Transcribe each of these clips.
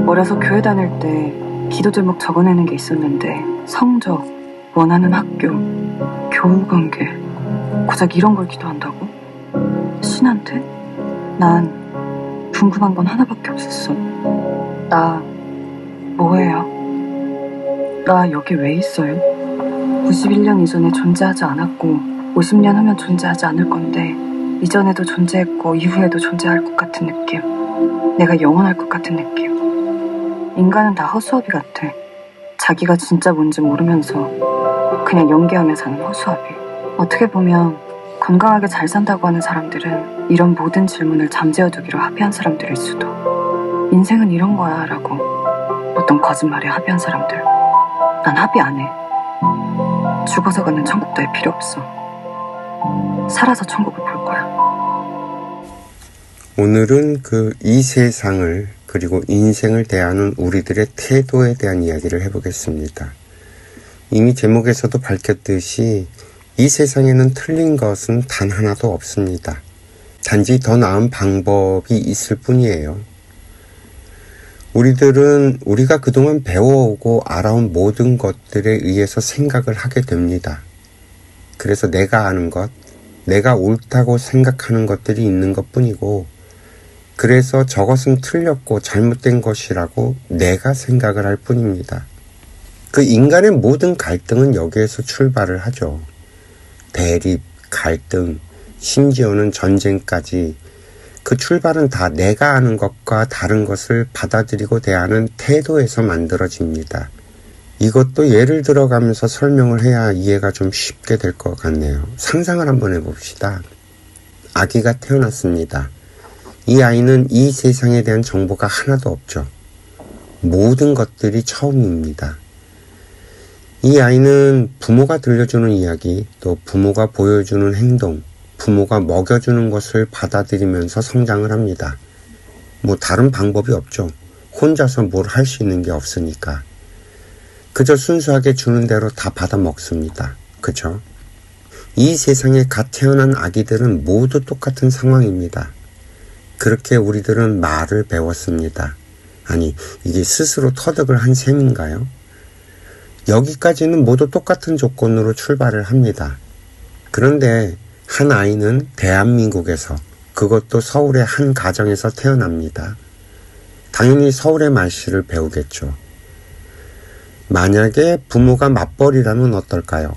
어려서 교회 다닐 때 기도 제목 적어내는 게 있었는데 성적, 원하는 학교, 교우 관계, 고작 이런 걸 기도한다고? 신한테? 난 궁금한 건 하나밖에 없었어. 나 뭐예요? 나 여기 왜 있어요? 91년 이전에 존재하지 않았고 50년 후면 존재하지 않을 건데 이전에도 존재했고 이후에도 존재할 것 같은 느낌. 내가 영원할 것 같은 느낌. 인간은 다 허수아비 같아. 자기가 진짜 뭔지 모르면서 그냥 연기하며 사는 허수아비. 어떻게 보면 건강하게 잘 산다고 하는 사람들은 이런 모든 질문을 잠재워두기로 합의한 사람들일 수도. 인생은 이런 거야 라고 어떤 거짓말에 합의한 사람들. 난 합의 안 해. 죽어서 가는 천국 따위 필요 없어. 살아서 천국을 볼 거야. 오늘은 이 세상을 그리고 인생을 대하는 우리들의 태도에 대한 이야기를 해보겠습니다. 이미 제목에서도 밝혔듯이 이 세상에는 틀린 것은 단 하나도 없습니다. 단지 더 나은 방법이 있을 뿐이에요. 우리가 그동안 배워오고 알아온 모든 것들에 의해서 생각을 하게 됩니다. 그래서 내가 아는 것, 내가 옳다고 생각하는 것들이 있는 것뿐이고, 그래서 저것은 틀렸고 잘못된 것이라고 내가 생각을 할 뿐입니다. 인간의 모든 갈등은 여기에서 출발을 하죠. 대립, 갈등, 심지어는 전쟁까지 그 출발은 다 내가 아는 것과 다른 것을 받아들이고 대하는 태도에서 만들어집니다. 이것도 예를 들어가면서 설명을 해야 이해가 좀 쉽게 될 것 같네요. 상상을 한번 해봅시다. 아기가 태어났습니다. 이 아이는 이 세상에 대한 정보가 하나도 없죠. 모든 것들이 처음입니다. 이 아이는 부모가 들려주는 이야기, 또 부모가 보여주는 행동, 부모가 먹여주는 것을 받아들이면서 성장을 합니다. 다른 방법이 없죠. 혼자서 뭘 할 수 있는 게 없으니까. 그저 순수하게 주는 대로 다 받아 먹습니다. 그죠? 이 세상에 갓 태어난 아기들은 모두 똑같은 상황입니다. 그렇게 우리들은 말을 배웠습니다. 아니, 이게 스스로 터득을 한 셈인가요? 여기까지는 모두 똑같은 조건으로 출발을 합니다. 그런데 한 아이는 대한민국에서, 그것도 서울의 한 가정에서 태어납니다. 당연히 서울의 말씨를 배우겠죠. 만약에 부모가 맞벌이라면 어떨까요?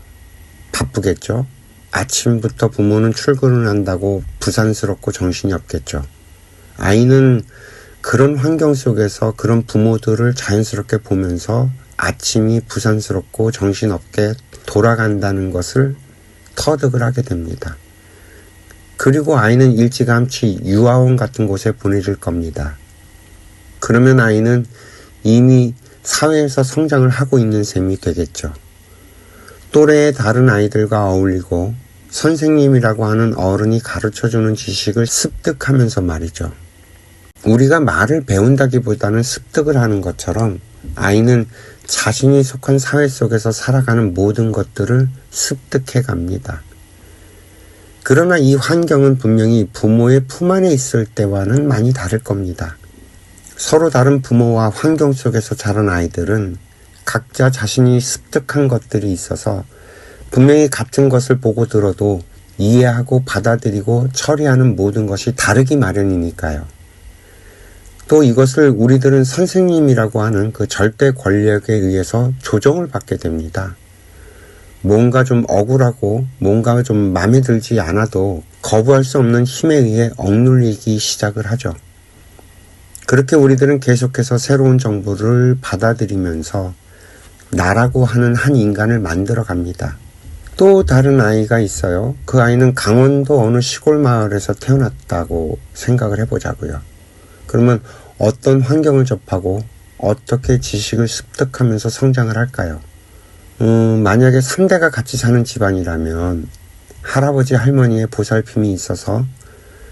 바쁘겠죠? 아침부터 부모는 출근을 한다고 부산스럽고 정신이 없겠죠. 아이는 그런 환경 속에서 그런 부모들을 자연스럽게 보면서 아침이 부산스럽고 정신없게 돌아간다는 것을 터득을 하게 됩니다. 그리고 아이는 일찌감치 유아원 같은 곳에 보내질 겁니다. 그러면 아이는 이미 사회에서 성장을 하고 있는 셈이 되겠죠. 또래의 다른 아이들과 어울리고 선생님이라고 하는 어른이 가르쳐주는 지식을 습득하면서 말이죠. 우리가 말을 배운다기보다는 습득을 하는 것처럼 아이는 자신이 속한 사회 속에서 살아가는 모든 것들을 습득해 갑니다. 그러나 이 환경은 분명히 부모의 품 안에 있을 때와는 많이 다를 겁니다. 서로 다른 부모와 환경 속에서 자란 아이들은 각자 자신이 습득한 것들이 있어서 분명히 같은 것을 보고 들어도 이해하고 받아들이고 처리하는 모든 것이 다르기 마련이니까요. 또 이것을 우리들은 선생님이라고 하는 그 절대 권력에 의해서 조정을 받게 됩니다. 뭔가 좀 억울하고 뭔가 좀 마음에 들지 않아도 거부할 수 없는 힘에 의해 억눌리기 시작을 하죠. 그렇게 우리들은 계속해서 새로운 정보를 받아들이면서 나라고 하는 한 인간을 만들어 갑니다. 또 다른 아이가 있어요. 그 아이는 강원도 어느 시골 마을에서 태어났다고 생각을 해보자고요. 그러면 어떤 환경을 접하고 어떻게 지식을 습득하면서 성장을 할까요? 만약에 3대가 같이 사는 집안이라면 할아버지 할머니의 보살핌이 있어서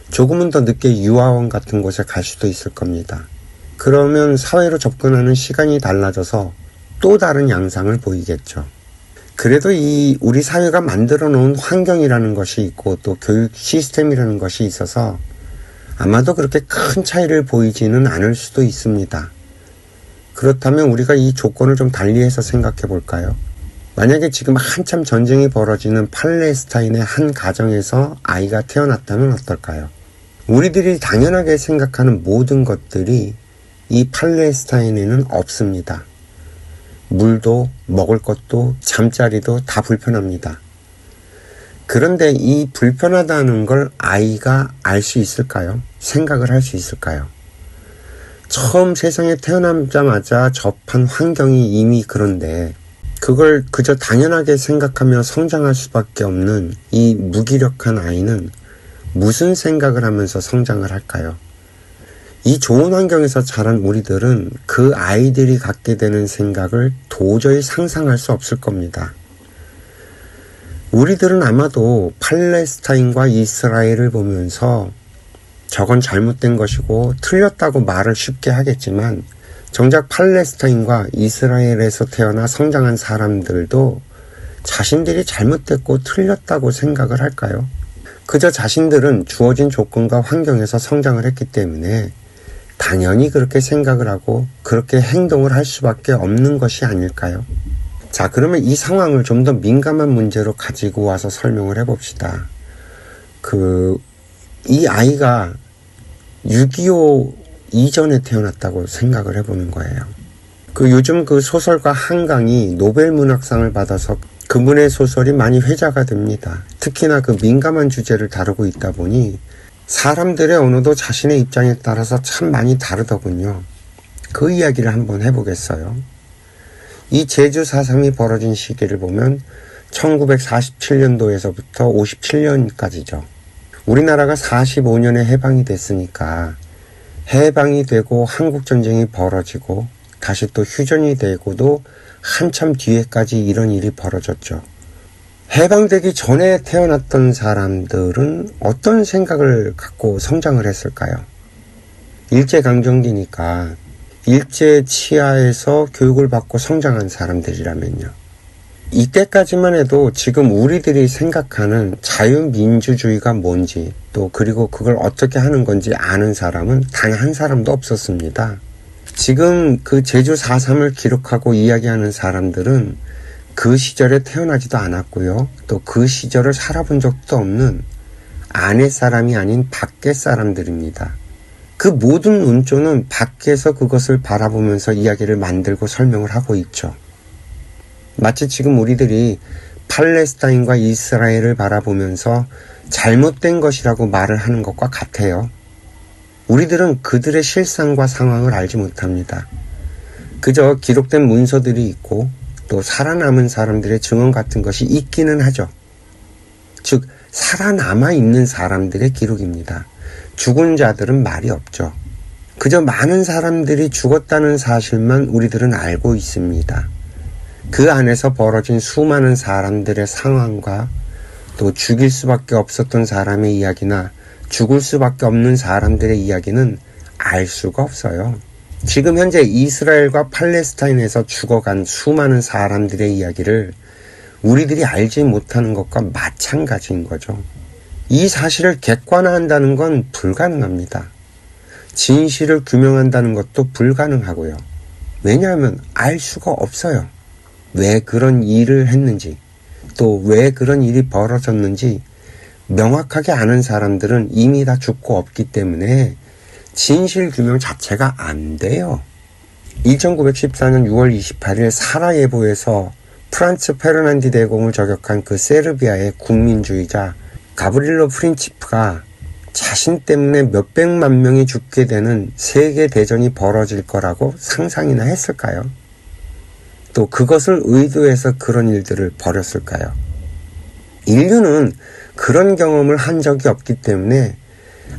조금은 더 늦게 유아원 같은 곳에 갈 수도 있을 겁니다. 그러면 사회로 접근하는 시간이 달라져서 또 다른 양상을 보이겠죠. 그래도 우리 사회가 만들어 놓은 환경이라는 것이 있고 또 교육 시스템이라는 것이 있어서 아마도 그렇게 큰 차이를 보이지는 않을 수도 있습니다. 그렇다면 우리가 이 조건을 좀 달리해서 생각해 볼까요? 만약에 지금 한참 전쟁이 벌어지는 팔레스타인의 한 가정에서 아이가 태어났다면 어떨까요? 우리들이 당연하게 생각하는 모든 것들이 이 팔레스타인에는 없습니다. 물도 먹을 것도 잠자리도 다 불편합니다. 그런데 이 불편하다는 걸 아이가 알 수 있을까요? 생각을 할 수 있을까요? 처음 세상에 태어나자마자 접한 환경이 이미 그런데 그걸 그저 당연하게 생각하며 성장할 수밖에 없는 이 무기력한 아이는 무슨 생각을 하면서 성장을 할까요? 이 좋은 환경에서 자란 우리들은 그 아이들이 갖게 되는 생각을 도저히 상상할 수 없을 겁니다. 우리들은 아마도 팔레스타인과 이스라엘을 보면서 저건 잘못된 것이고 틀렸다고 말을 쉽게 하겠지만 정작 팔레스타인과 이스라엘에서 태어나 성장한 사람들도 자신들이 잘못됐고 틀렸다고 생각을 할까요? 그저 자신들은 주어진 조건과 환경에서 성장을 했기 때문에 당연히 그렇게 생각을 하고 그렇게 행동을 할 수밖에 없는 것이 아닐까요? 자, 그러면 이 상황을 좀 더 민감한 문제로 가지고 와서 설명을 해봅시다. 이 아이가 6.25 이전에 태어났다고 생각을 해보는 거예요. 요즘 소설가 한강이 노벨 문학상을 받아서 그분의 소설이 많이 회자가 됩니다. 특히나 민감한 주제를 다루고 있다 보니 사람들의 언어도 자신의 입장에 따라서 참 많이 다르더군요. 그 이야기를 한번 해보겠어요. 이 제주 4.3이 벌어진 시기를 보면 1947년도에서부터 57년까지죠. 우리나라가 45년에 해방이 됐으니까 해방이 되고 한국전쟁이 벌어지고 다시 또 휴전이 되고도 한참 뒤에까지 이런 일이 벌어졌죠. 해방되기 전에 태어났던 사람들은 어떤 생각을 갖고 성장을 했을까요? 일제강점기니까 일제 치하에서 교육을 받고 성장한 사람들이라면요. 이때까지만 해도 지금 우리들이 생각하는 자유민주주의가 뭔지 또 그리고 그걸 어떻게 하는 건지 아는 사람은 단 한 사람도 없었습니다. 지금 제주 4.3을 기록하고 이야기하는 사람들은 그 시절에 태어나지도 않았고요. 또 그 시절을 살아본 적도 없는 안의 사람이 아닌 밖의 사람들입니다. 그 모든 논조는 밖에서 그것을 바라보면서 이야기를 만들고 설명을 하고 있죠. 마치 지금 우리들이 팔레스타인과 이스라엘을 바라보면서 잘못된 것이라고 말을 하는 것과 같아요. 우리들은 그들의 실상과 상황을 알지 못합니다. 그저 기록된 문서들이 있고 또 살아남은 사람들의 증언 같은 것이 있기는 하죠. 즉 살아남아 있는 사람들의 기록입니다. 죽은 자들은 말이 없죠. 그저 많은 사람들이 죽었다는 사실만 우리들은 알고 있습니다. 그 안에서 벌어진 수많은 사람들의 상황과 또 죽일 수밖에 없었던 사람의 이야기나 죽을 수밖에 없는 사람들의 이야기는 알 수가 없어요. 지금 현재 이스라엘과 팔레스타인에서 죽어간 수많은 사람들의 이야기를 우리들이 알지 못하는 것과 마찬가지인 거죠. 이 사실을 객관화한다는 건 불가능합니다. 진실을 규명한다는 것도 불가능하고요. 왜냐하면 알 수가 없어요. 왜 그런 일을 했는지 또 왜 그런 일이 벌어졌는지 명확하게 아는 사람들은 이미 다 죽고 없기 때문에 진실 규명 자체가 안 돼요. 1914년 6월 28일 사라예보에서 프란츠 페르난디 대공을 저격한 세르비아의 국민주의자 가브릴로 프린치프가 자신 때문에 몇백만 명이 죽게 되는 세계대전이 벌어질 거라고 상상이나 했을까요? 또 그것을 의도해서 그런 일들을 벌였을까요? 인류는 그런 경험을 한 적이 없기 때문에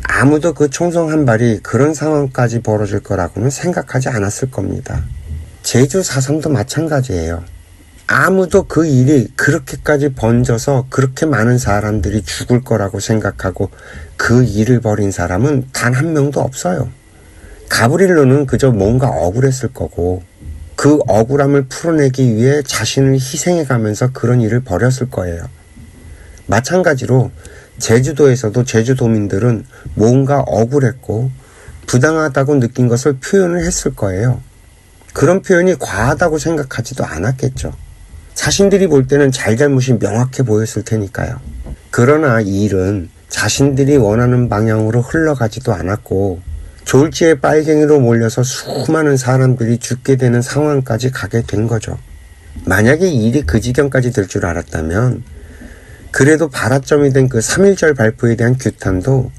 아무도 그 총성 한 발이 그런 상황까지 벌어질 거라고는 생각하지 않았을 겁니다. 제주 4.3도 마찬가지예요. 아무도 그 일이 그렇게까지 번져서 그렇게 많은 사람들이 죽을 거라고 생각하고 그 일을 벌인 사람은 단 한 명도 없어요. 가브릴로는 그저 뭔가 억울했을 거고 그 억울함을 풀어내기 위해 자신을 희생해가면서 그런 일을 벌였을 거예요. 마찬가지로 제주도에서도 제주도민들은 뭔가 억울했고 부당하다고 느낀 것을 표현을 했을 거예요. 그런 표현이 과하다고 생각하지도 않았겠죠. 자신들이 볼 때는 잘잘못이 명확해 보였을 테니까요. 그러나 이 일은 자신들이 원하는 방향으로 흘러가지도 않았고 졸지에 빨갱이로 몰려서 수많은 사람들이 죽게 되는 상황까지 가게 된 거죠. 만약에 이 일이 그 지경까지 될 줄 알았다면 그래도 발화점이 된 그 3.1절 발표에 대한 규탄도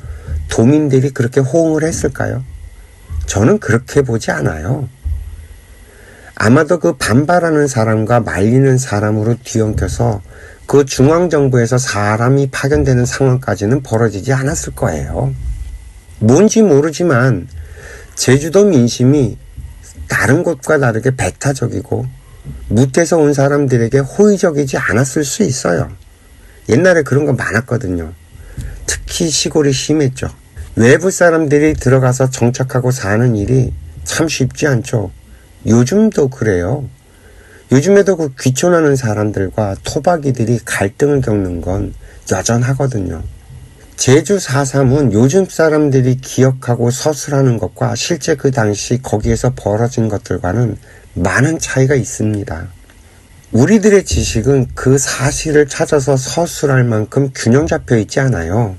도민들이 그렇게 호응을 했을까요? 저는 그렇게 보지 않아요. 아마도 그 반발하는 사람과 말리는 사람으로 뒤엉켜서 그 중앙정부에서 사람이 파견되는 상황까지는 벌어지지 않았을 거예요. 뭔지 모르지만 제주도 민심이 다른 곳과 다르게 배타적이고 무태에서 온 사람들에게 호의적이지 않았을 수 있어요. 옛날에 그런 거 많았거든요. 특히 시골이 심했죠. 외부 사람들이 들어가서 정착하고 사는 일이 참 쉽지 않죠. 요즘도 그래요. 요즘에도 그 귀촌하는 사람들과 토박이들이 갈등을 겪는 건 여전하거든요. 제주 4.3은 요즘 사람들이 기억하고 서술하는 것과 실제 그 당시 거기에서 벌어진 것들과는 많은 차이가 있습니다. 우리들의 지식은 그 사실을 찾아서 서술할 만큼 균형 잡혀 있지 않아요.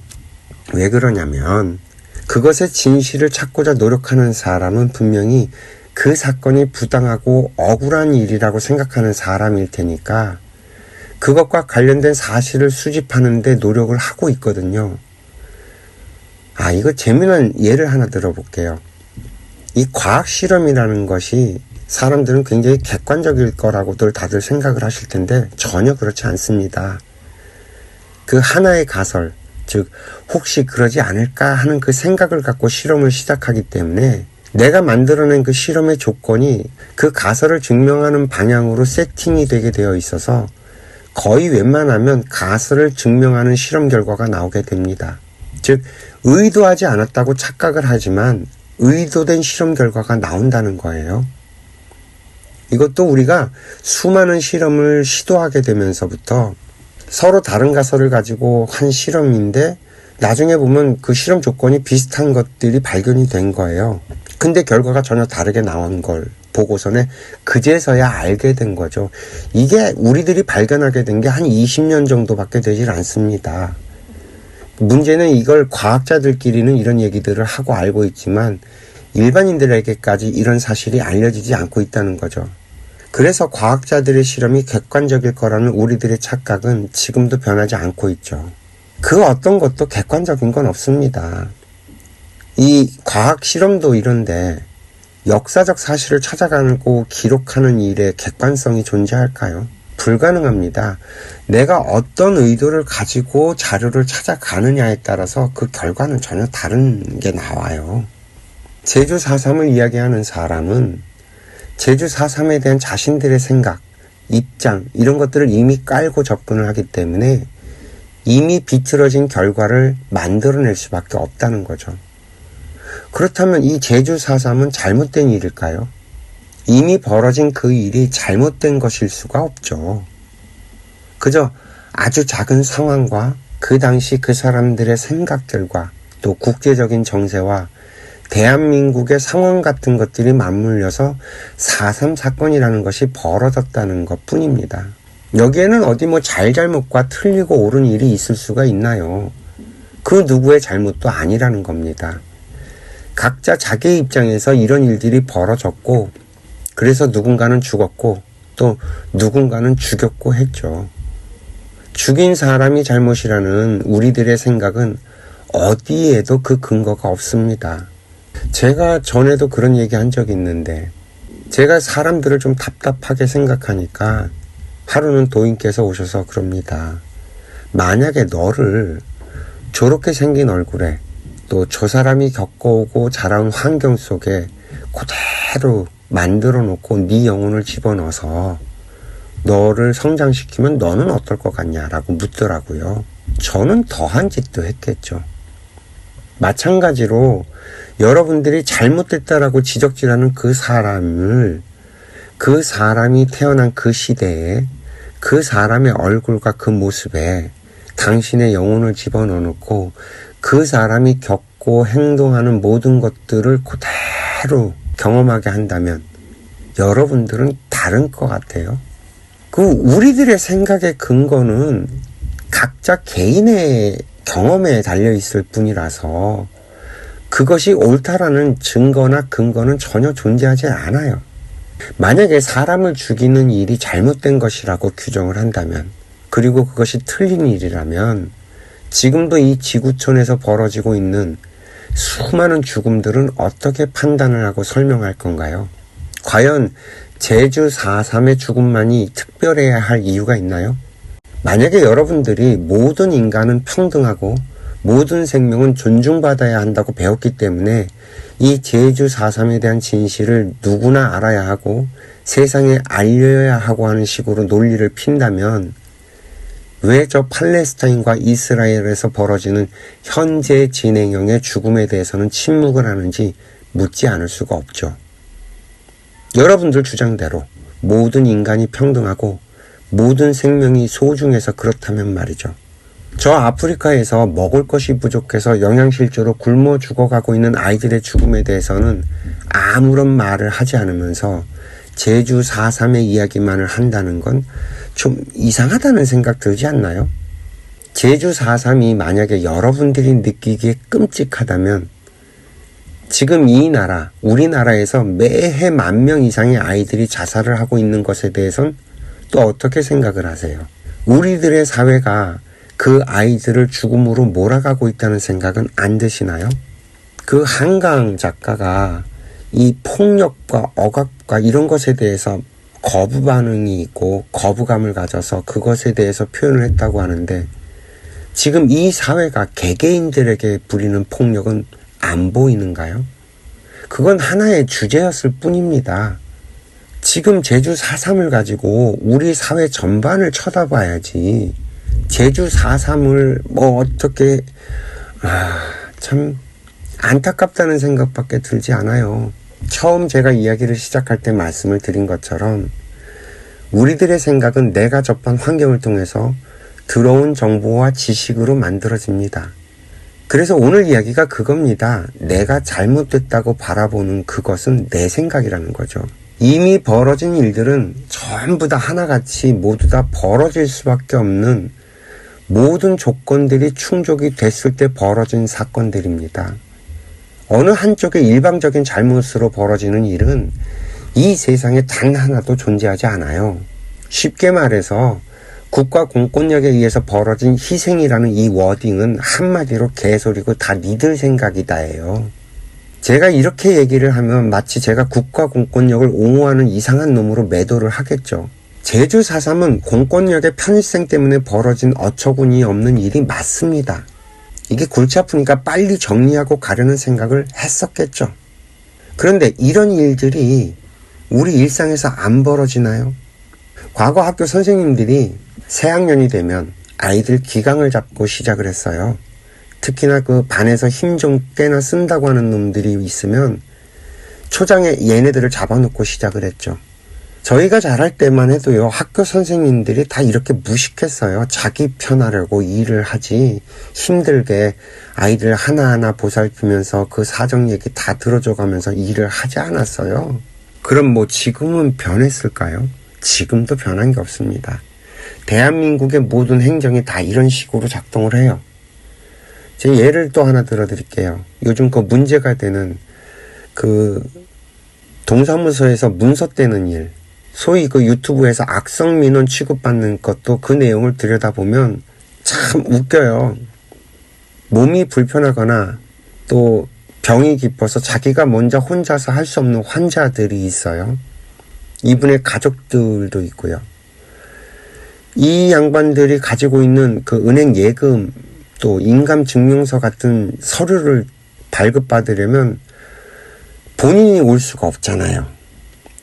왜 그러냐면 그것의 진실을 찾고자 노력하는 사람은 분명히 그 사건이 부당하고 억울한 일이라고 생각하는 사람일 테니까 그것과 관련된 사실을 수집하는 데 노력을 하고 있거든요. 이거 재미난 예를 하나 들어볼게요. 이 과학 실험이라는 것이 사람들은 굉장히 객관적일 거라고들 다들 생각을 하실 텐데 전혀 그렇지 않습니다. 그 하나의 가설, 즉 혹시 그러지 않을까 하는 그 생각을 갖고 실험을 시작하기 때문에 내가 만들어낸 그 실험의 조건이 그 가설을 증명하는 방향으로 세팅이 되게 되어 있어서 거의 웬만하면 가설을 증명하는 실험 결과가 나오게 됩니다. 즉 의도하지 않았다고 착각을 하지만 의도된 실험 결과가 나온다는 거예요. 이것도 우리가 수많은 실험을 시도하게 되면서부터 서로 다른 가설을 가지고 한 실험인데 나중에 보면 그 실험 조건이 비슷한 것들이 발견이 된 거예요. 근데 결과가 전혀 다르게 나온 걸 보고서는 그제서야 알게 된 거죠. 이게 우리들이 발견하게 된 게 한 20년 정도밖에 되질 않습니다. 문제는 이걸 과학자들끼리는 이런 얘기들을 하고 알고 있지만 일반인들에게까지 이런 사실이 알려지지 않고 있다는 거죠. 그래서 과학자들의 실험이 객관적일 거라는 우리들의 착각은 지금도 변하지 않고 있죠. 그 어떤 것도 객관적인 건 없습니다. 이 과학 실험도 이런데 역사적 사실을 찾아가고 기록하는 일에 객관성이 존재할까요? 불가능합니다. 내가 어떤 의도를 가지고 자료를 찾아가느냐에 따라서 그 결과는 전혀 다른 게 나와요. 제주 4.3을 이야기하는 사람은 제주 4.3에 대한 자신들의 생각, 입장 이런 것들을 이미 깔고 접근을 하기 때문에 이미 비틀어진 결과를 만들어낼 수밖에 없다는 거죠. 그렇다면 이 제주 4.3은 잘못된 일일까요? 이미 벌어진 그 일이 잘못된 것일 수가 없죠. 그저 아주 작은 상황과 그 당시 그 사람들의 생각들과 또 국제적인 정세와 대한민국의 상황 같은 것들이 맞물려서 4.3 사건이라는 것이 벌어졌다는 것 뿐입니다. 여기에는 어디 잘잘못과 틀리고 옳은 일이 있을 수가 있나요? 그 누구의 잘못도 아니라는 겁니다. 각자 자기의 입장에서 이런 일들이 벌어졌고 그래서 누군가는 죽었고 또 누군가는 죽였고 했죠. 죽인 사람이 잘못이라는 우리들의 생각은 어디에도 그 근거가 없습니다. 제가 전에도 그런 얘기 한 적이 있는데 제가 사람들을 좀 답답하게 생각하니까 하루는 도인께서 오셔서 그럽니다. 만약에 너를 저렇게 생긴 얼굴에 또 저 사람이 겪어오고 자라온 환경 속에 그대로 만들어 놓고 네 영혼을 집어넣어서 너를 성장시키면 너는 어떨 것 같냐라고 묻더라고요. 저는 더한 짓도 했겠죠. 마찬가지로 여러분들이 잘못됐다라고 지적질하는 그 사람을 그 사람이 태어난 그 시대에 그 사람의 얼굴과 그 모습에 당신의 영혼을 집어넣어 놓고 그 사람이 겪고 행동하는 모든 것들을 그대로 경험하게 한다면 여러분들은 다른 것 같아요. 우리들의 생각의 근거는 각자 개인의 경험에 달려있을 뿐이라서 그것이 옳다라는 증거나 근거는 전혀 존재하지 않아요. 만약에 사람을 죽이는 일이 잘못된 것이라고 규정을 한다면, 그리고 그것이 틀린 일이라면 지금도 이 지구촌에서 벌어지고 있는 수많은 죽음들은 어떻게 판단을 하고 설명할 건가요? 과연 제주 4.3의 죽음만이 특별해야 할 이유가 있나요? 만약에 여러분들이 모든 인간은 평등하고 모든 생명은 존중받아야 한다고 배웠기 때문에 이 제주 4.3에 대한 진실을 누구나 알아야 하고 세상에 알려야 하고 하는 식으로 논리를 핀다면 왜 저 팔레스타인과 이스라엘에서 벌어지는 현재 진행형의 죽음에 대해서는 침묵을 하는지 묻지 않을 수가 없죠. 여러분들 주장대로 모든 인간이 평등하고 모든 생명이 소중해서 그렇다면 말이죠. 저 아프리카에서 먹을 것이 부족해서 영양실조로 굶어 죽어가고 있는 아이들의 죽음에 대해서는 아무런 말을 하지 않으면서 제주 4.3의 이야기만을 한다는 건 좀 이상하다는 생각 들지 않나요? 제주 4.3이 만약에 여러분들이 느끼기에 끔찍하다면 지금 이 나라, 우리나라에서 매해 10,000명 이상의 아이들이 자살을 하고 있는 것에 대해선 또 어떻게 생각을 하세요? 우리들의 사회가 그 아이들을 죽음으로 몰아가고 있다는 생각은 안 드시나요? 그 한강 작가가 이 폭력과 억압과 이런 것에 대해서 거부 반응이 있고 거부감을 가져서 그것에 대해서 표현을 했다고 하는데 지금 이 사회가 개개인들에게 부리는 폭력은 안 보이는가요? 그건 하나의 주제였을 뿐입니다. 지금 제주 4.3을 가지고 우리 사회 전반을 쳐다봐야지 제주 4.3을 어떻게 참 안타깝다는 생각밖에 들지 않아요. 처음 제가 이야기를 시작할 때 말씀을 드린 것처럼 우리들의 생각은 내가 접한 환경을 통해서 들어온 정보와 지식으로 만들어집니다. 그래서 오늘 이야기가 그겁니다. 내가 잘못됐다고 바라보는 그것은 내 생각이라는 거죠. 이미 벌어진 일들은 전부 다 하나같이 모두 다 벌어질 수밖에 없는 모든 조건들이 충족이 됐을 때 벌어진 사건들입니다. 어느 한쪽의 일방적인 잘못으로 벌어지는 일은 이 세상에 단 하나도 존재하지 않아요. 쉽게 말해서 국가 공권력에 의해서 벌어진 희생이라는 이 워딩은 한마디로 개소리고 다 니들 생각이다예요. 제가 이렇게 얘기를 하면 마치 제가 국가 공권력을 옹호하는 이상한 놈으로 매도를 하겠죠. 제주 4.3은 공권력의 편의성 때문에 벌어진 어처구니 없는 일이 맞습니다. 이게 골치 아프니까 빨리 정리하고 가려는 생각을 했었겠죠. 그런데 이런 일들이 우리 일상에서 안 벌어지나요? 과거 학교 선생님들이 새학년이 되면 아이들 기강을 잡고 시작을 했어요. 특히나 그 반에서 힘 좀 꽤나 쓴다고 하는 놈들이 있으면 초장에 얘네들을 잡아놓고 시작을 했죠. 저희가 자랄 때만 해도요, 학교 선생님들이 다 이렇게 무식했어요. 자기 편하려고 일을 하지 힘들게 아이들 하나하나 보살피면서 그 사정 얘기 다 들어줘가면서 일을 하지 않았어요. 그럼 지금은 변했을까요? 지금도 변한 게 없습니다. 대한민국의 모든 행정이 다 이런 식으로 작동을 해요. 제 예를 또 하나 들어드릴게요. 요즘 그 문제가 되는 그 동사무소에서 문서 떼는 일, 소위 그 유튜브에서 악성 민원 취급받는 것도 그 내용을 들여다보면 참 웃겨요. 몸이 불편하거나 또 병이 깊어서 자기가 먼저 혼자서 할 수 없는 환자들이 있어요. 이분의 가족들도 있고요. 이 양반들이 가지고 있는 그 은행 예금 또 인감증명서 같은 서류를 발급받으려면 본인이 올 수가 없잖아요.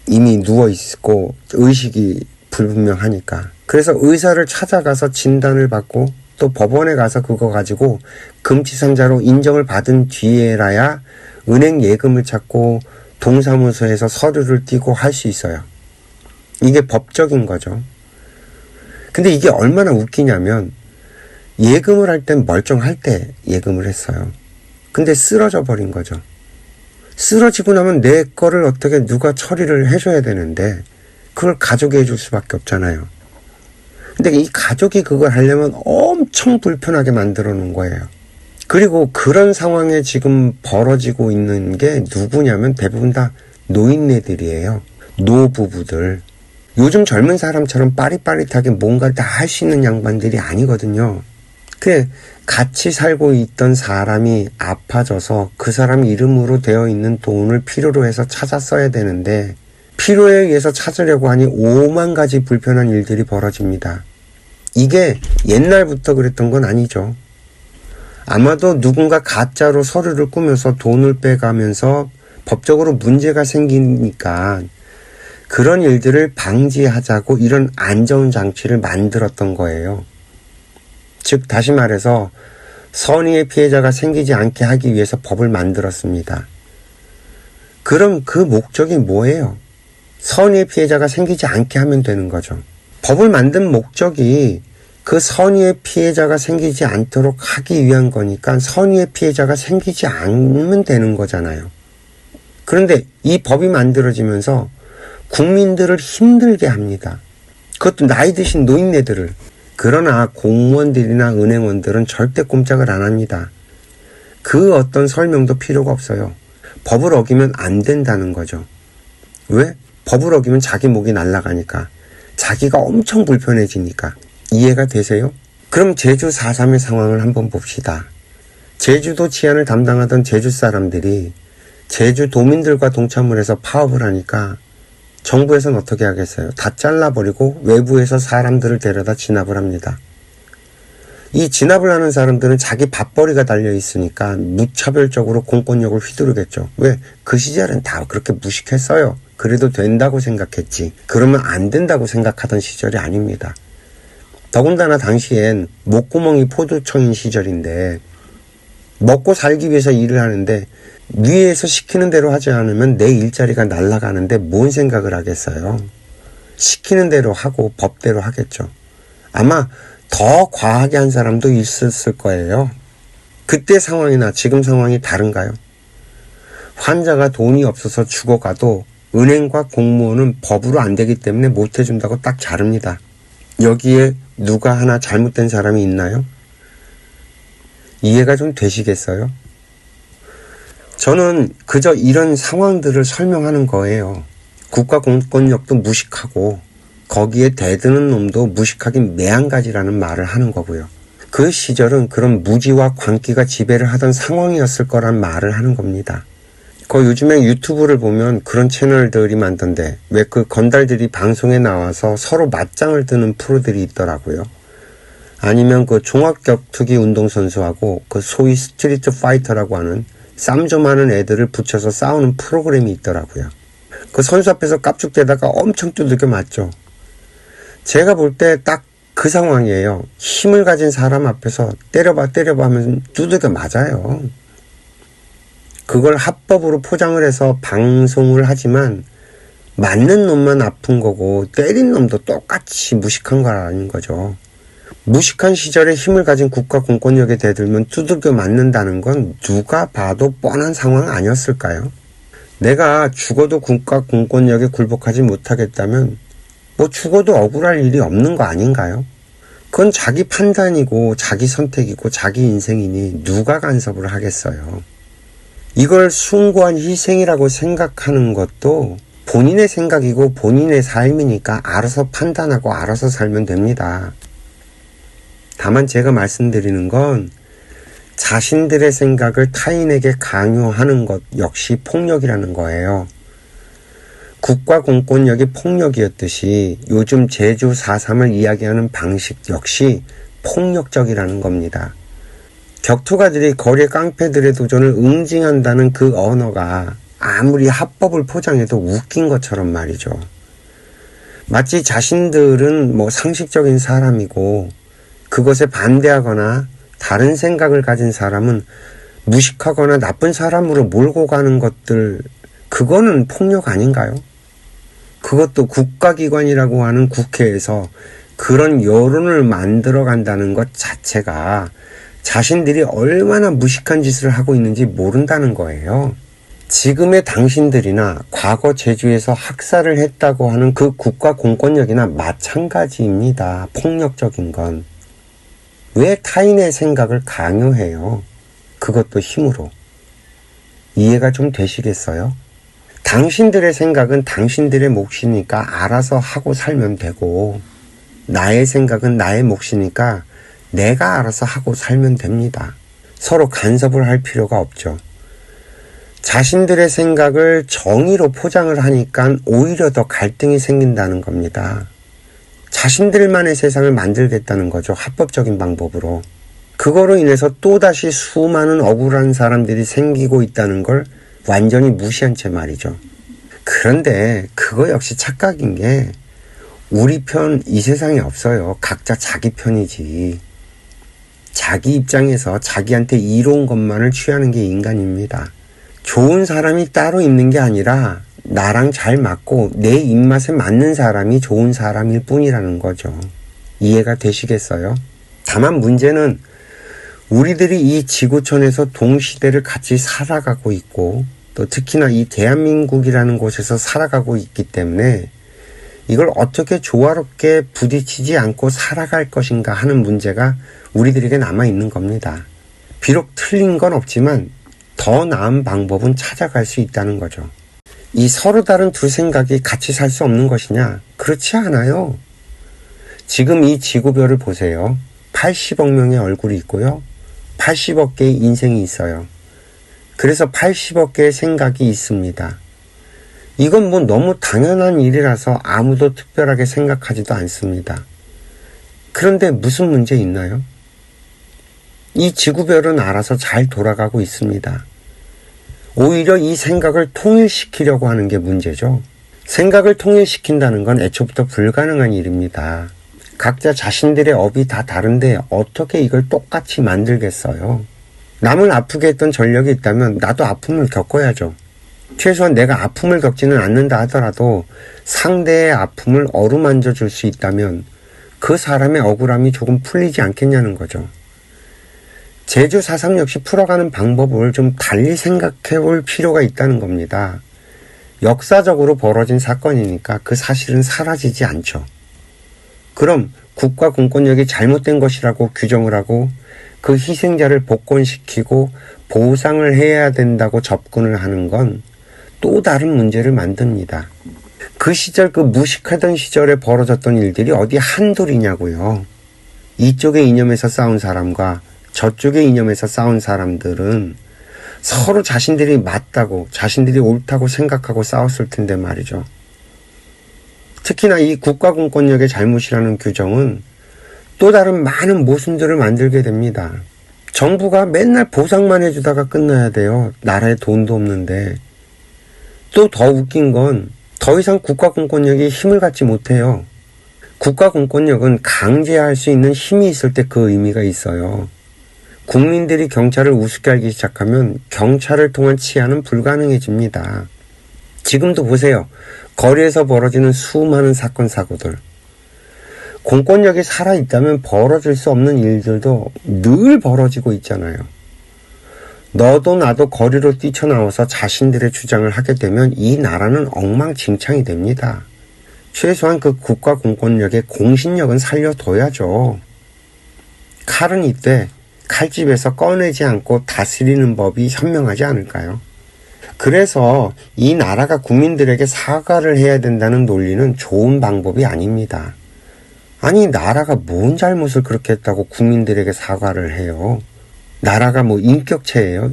이미 누워있고 의식이 불분명하니까. 그래서 의사를 찾아가서 진단을 받고 또 법원에 가서 그거 가지고 금치상자로 인정을 받은 뒤에라야 은행 예금을 찾고 동사무소에서 서류를 띄고 할 수 있어요. 이게 법적인 거죠. 근데 이게 얼마나 웃기냐면 예금을 할 땐 멀쩡할 때 예금을 했어요. 근데 쓰러져 버린 거죠. 쓰러지고 나면 내 거를 어떻게 누가 처리를 해줘야 되는데 그걸 가족이 해줄 수밖에 없잖아요. 근데 이 가족이 그걸 하려면 엄청 불편하게 만들어 놓은 거예요. 그리고 그런 상황에 지금 벌어지고 있는 게 누구냐면 대부분 다 노인네들이에요. 노부부들. 요즘 젊은 사람처럼 빠릿빠릿하게 뭔가 다 할 수 있는 양반들이 아니거든요. 같이 살고 있던 사람이 아파져서 그 사람 이름으로 되어 있는 돈을 필요로 해서 찾아 써야 되는데 필요에 의해서 찾으려고 하니 5만 가지 불편한 일들이 벌어집니다. 이게 옛날부터 그랬던 건 아니죠. 아마도 누군가 가짜로 서류를 꾸며서 돈을 빼가면서 법적으로 문제가 생기니까 그런 일들을 방지하자고 이런 안전장치를 만들었던 거예요. 즉 다시 말해서 선의의 피해자가 생기지 않게 하기 위해서 법을 만들었습니다. 그럼 그 목적이 뭐예요? 선의의 피해자가 생기지 않게 하면 되는 거죠. 법을 만든 목적이 그 선의의 피해자가 생기지 않도록 하기 위한 거니까 선의의 피해자가 생기지 않으면 되는 거잖아요. 그런데 이 법이 만들어지면서 국민들을 힘들게 합니다. 그것도 나이 드신 노인네들을. 그러나 공무원들이나 은행원들은 절대 꼼짝을 안 합니다. 그 어떤 설명도 필요가 없어요. 법을 어기면 안 된다는 거죠. 왜? 법을 어기면 자기 목이 날아가니까. 자기가 엄청 불편해지니까. 이해가 되세요? 그럼 제주 4.3의 상황을 한번 봅시다. 제주도 치안을 담당하던 제주 사람들이 제주 도민들과 동참을 해서 파업을 하니까 정부에서는 어떻게 하겠어요? 다 잘라버리고 외부에서 사람들을 데려다 진압을 합니다. 이 진압을 하는 사람들은 자기 밥벌이가 달려있으니까 무차별적으로 공권력을 휘두르겠죠. 왜? 그 시절엔 다 그렇게 무식했어요. 그래도 된다고 생각했지. 그러면 안 된다고 생각하던 시절이 아닙니다. 더군다나 당시엔 목구멍이 포도청인 시절인데 먹고 살기 위해서 일을 하는데 위에서 시키는 대로 하지 않으면 내 일자리가 날아가는데 뭔 생각을 하겠어요. 시키는 대로 하고 법대로 하겠죠. 아마 더 과하게 한 사람도 있었을 거예요. 그때 상황이나 지금 상황이 다른가요? 환자가 돈이 없어서 죽어가도 은행과 공무원은 법으로 안 되기 때문에 못 해준다고 딱 자릅니다. 여기에 누가 하나 잘못된 사람이 있나요? 이해가 좀 되시겠어요? 저는 그저 이런 상황들을 설명하는 거예요. 국가 공권력도 무식하고 거기에 대드는 놈도 무식하긴 매한가지라는 말을 하는 거고요. 그 시절은 그런 무지와 광기가 지배를 하던 상황이었을 거란 말을 하는 겁니다. 요즘에 유튜브를 보면 그런 채널들이 많던데 왜 그 건달들이 방송에 나와서 서로 맞짱을 뜨는 프로들이 있더라고요. 아니면 그 종합격투기 운동선수하고 그 소위 스트리트 파이터라고 하는 쌈 좀 하는 애들을 붙여서 싸우는 프로그램이 있더라고요. 그 선수 앞에서 깝죽대다가 엄청 두들겨 맞죠. 제가 볼 때 딱 그 상황이에요. 힘을 가진 사람 앞에서 때려봐 하면 두들겨 맞아요. 그걸 합법으로 포장을 해서 방송을 하지만 맞는 놈만 아픈 거고 때린 놈도 똑같이 무식한 거라는 거죠. 무식한 시절에 힘을 가진 국가 공권력에 대들면 두들겨 맞는다는 건 누가 봐도 뻔한 상황 아니었을까요? 내가 죽어도 국가 공권력에 굴복하지 못하겠다면 죽어도 억울할 일이 없는 거 아닌가요? 그건 자기 판단이고 자기 선택이고 자기 인생이니 누가 간섭을 하겠어요. 이걸 숭고한 희생이라고 생각하는 것도 본인의 생각이고 본인의 삶이니까 알아서 판단하고 알아서 살면 됩니다. 다만 제가 말씀드리는 건 자신들의 생각을 타인에게 강요하는 것 역시 폭력이라는 거예요. 국가 공권력이 폭력이었듯이 요즘 제주 4.3을 이야기하는 방식 역시 폭력적이라는 겁니다. 격투가들이 거리의 깡패들의 도전을 응징한다는 그 언어가 아무리 합법을 포장해도 웃긴 것처럼 말이죠. 마치 자신들은 상식적인 사람이고 그것에 반대하거나 다른 생각을 가진 사람은 무식하거나 나쁜 사람으로 몰고 가는 것들, 그거는 폭력 아닌가요? 그것도 국가기관이라고 하는 국회에서 그런 여론을 만들어 간다는 것 자체가 자신들이 얼마나 무식한 짓을 하고 있는지 모른다는 거예요. 지금의 당신들이나 과거 제주에서 학살을 했다고 하는 그 국가 공권력이나 마찬가지입니다. 폭력적인 건. 왜 타인의 생각을 강요해요? 그것도 힘으로. 이해가 좀 되시겠어요? 당신들의 생각은 당신들의 몫이니까 알아서 하고 살면 되고, 나의 생각은 나의 몫이니까 내가 알아서 하고 살면 됩니다. 서로 간섭을 할 필요가 없죠. 자신들의 생각을 정의로 포장을 하니까 오히려 더 갈등이 생긴다는 겁니다. 자신들만의 세상을 만들겠다는 거죠. 합법적인 방법으로. 그거로 인해서 또다시 수많은 억울한 사람들이 생기고 있다는 걸 완전히 무시한 채 말이죠. 그런데 그거 역시 착각인 게 우리 편 이 세상에 없어요. 각자 자기 편이지. 자기 입장에서 자기한테 이로운 것만을 취하는 게 인간입니다. 좋은 사람이 따로 있는 게 아니라 나랑 잘 맞고 내 입맛에 맞는 사람이 좋은 사람일 뿐이라는 거죠. 이해가 되시겠어요? 다만 문제는 우리들이 이 지구촌에서 동시대를 같이 살아가고 있고 또 특히나 이 대한민국이라는 곳에서 살아가고 있기 때문에 이걸 어떻게 조화롭게 부딪히지 않고 살아갈 것인가 하는 문제가 우리들에게 남아있는 겁니다. 비록 틀린 건 없지만 더 나은 방법은 찾아갈 수 있다는 거죠. 이 서로 다른 두 생각이 같이 살 수 없는 것이냐? 그렇지 않아요. 지금 이 지구별을 보세요. 80억 명의 얼굴이 있고요. 80억 개의 인생이 있어요. 그래서 80억 개의 생각이 있습니다. 이건 뭐 너무 당연한 일이라서 아무도 특별하게 생각하지도 않습니다. 그런데 무슨 문제 있나요? 이 지구별은 알아서 잘 돌아가고 있습니다. 오히려 이 생각을 통일시키려고 하는 게 문제죠. 생각을 통일시킨다는 건 애초부터 불가능한 일입니다. 각자 자신들의 업이 다 다른데 어떻게 이걸 똑같이 만들겠어요? 남을 아프게 했던 전력이 있다면 나도 아픔을 겪어야죠. 최소한 내가 아픔을 겪지는 않는다 하더라도 상대의 아픔을 어루만져 줄 수 있다면 그 사람의 억울함이 조금 풀리지 않겠냐는 거죠. 제주 4.3 역시 풀어가는 방법을 좀 달리 생각해 볼 필요가 있다는 겁니다. 역사적으로 벌어진 사건이니까 그 사실은 사라지지 않죠. 그럼 국가 공권력이 잘못된 것이라고 규정을 하고 그 희생자를 복권시키고 보상을 해야 된다고 접근을 하는 건 또 다른 문제를 만듭니다. 그 시절 그 무식하던 시절에 벌어졌던 일들이 어디 한둘이냐고요. 이쪽의 이념에서 싸운 사람과 저쪽의 이념에서 싸운 사람들은 서로 자신들이 맞다고 자신들이 옳다고 생각하고 싸웠을 텐데 말이죠. 특히나 이 국가 공권력의 잘못이라는 규정은 또 다른 많은 모순들을 만들게 됩니다. 정부가 맨날 보상만 해주다가 끝나야 돼요. 나라에 돈도 없는데. 또 더 웃긴 건 더 이상 국가 공권력이 힘을 갖지 못해요. 국가 공권력은 강제할 수 있는 힘이 있을 때 그 의미가 있어요. 국민들이 경찰을 우습게 알기 시작하면 경찰을 통한 치안은 불가능해집니다. 지금도 보세요. 거리에서 벌어지는 수많은 사건 사고들. 공권력이 살아있다면 벌어질 수 없는 일들도 늘 벌어지고 있잖아요. 너도 나도 거리로 뛰쳐나와서 자신들의 주장을 하게 되면 이 나라는 엉망진창이 됩니다. 최소한 그 국가 공권력의 공신력은 살려둬야죠. 칼은 이때 칼집에서 꺼내지 않고 다스리는 법이 현명하지 않을까요? 그래서 이 나라가 국민들에게 사과를 해야 된다는 논리는 좋은 방법이 아닙니다. 아니, 나라가 뭔 잘못을 그렇게 했다고 국민들에게 사과를 해요? 나라가 뭐 인격체예요?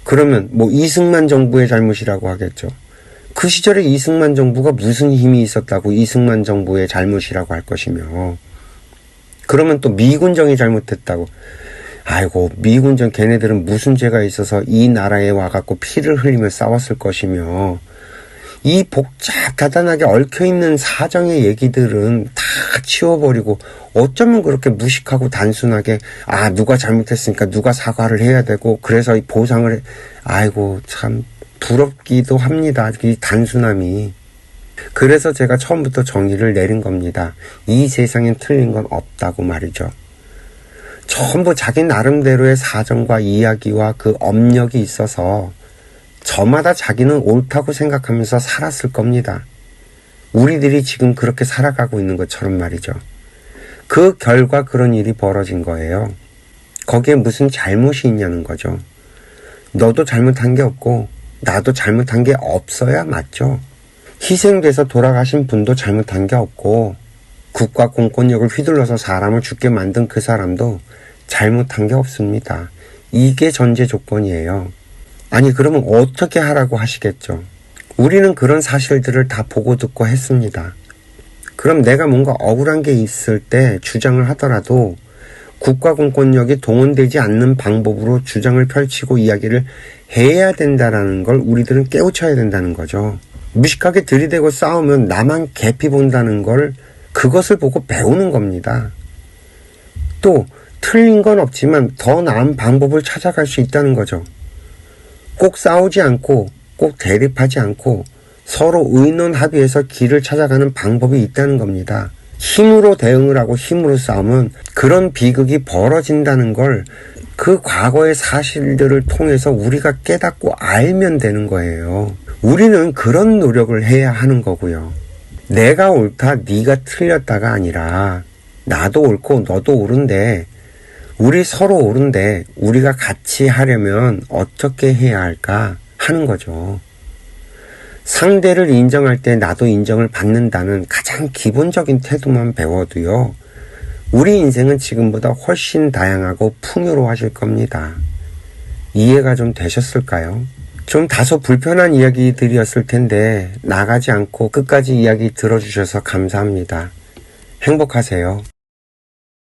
그러면 뭐 이승만 정부의 잘못이라고 하겠죠. 그 시절에 이승만 정부가 무슨 힘이 있었다고 이승만 정부의 잘못이라고 할 것이며, 그러면 또 미군정이 잘못했다고, 아이고 미군정 걔네들은 무슨 죄가 있어서 이 나라에 와갖고 피를 흘리며 싸웠을 것이며, 이 복잡다단하게 얽혀있는 사정의 얘기들은 다 치워버리고 어쩌면 그렇게 무식하고 단순하게 누가 잘못했으니까 누가 사과를 해야 되고 그래서 이 보상을 해. 아이고 참 부럽기도 합니다. 이 단순함이. 그래서 제가 처음부터 정의를 내린 겁니다. 이 세상엔 틀린 건 없다고 말이죠. 전부 자기 나름대로의 사정과 이야기와 그 업력이 있어서 저마다 자기는 옳다고 생각하면서 살았을 겁니다. 우리들이 지금 그렇게 살아가고 있는 것처럼 말이죠. 그 결과 그런 일이 벌어진 거예요. 거기에 무슨 잘못이 있냐는 거죠. 너도 잘못한 게 없고 나도 잘못한 게 없어야 맞죠. 희생돼서 돌아가신 분도 잘못한 게 없고 국가 공권력을 휘둘러서 사람을 죽게 만든 그 사람도 잘못한 게 없습니다. 이게 전제 조건이에요. 아니 그러면 어떻게 하라고 하시겠죠. 우리는 그런 사실들을 다 보고 듣고 했습니다. 그럼 내가 뭔가 억울한 게 있을 때 주장을 하더라도 국가 공권력이 동원되지 않는 방법으로 주장을 펼치고 이야기를 해야 된다는 걸 우리들은 깨우쳐야 된다는 거죠. 무식하게 들이대고 싸우면 나만 개피 본다는 걸 그것을 보고 배우는 겁니다. 또 틀린 건 없지만 더 나은 방법을 찾아갈 수 있다는 거죠. 꼭 싸우지 않고 꼭 대립하지 않고 서로 의논 합의해서 길을 찾아가는 방법이 있다는 겁니다. 힘으로 대응을 하고 힘으로 싸우면 그런 비극이 벌어진다는 걸 그 과거의 사실들을 통해서 우리가 깨닫고 알면 되는 거예요. 우리는 그런 노력을 해야 하는 거고요. 내가 옳다, 네가 틀렸다가 아니라 나도 옳고 너도 옳은데 우리 서로 옳은데 우리가 같이 하려면 어떻게 해야 할까 하는 거죠. 상대를 인정할 때 나도 인정을 받는다는 가장 기본적인 태도만 배워도요. 우리 인생은 지금보다 훨씬 다양하고 풍요로워질 겁니다. 이해가 좀 되셨을까요? 좀 다소 불편한 이야기들이었을 텐데 나가지 않고 끝까지 이야기 들어주셔서 감사합니다. 행복하세요.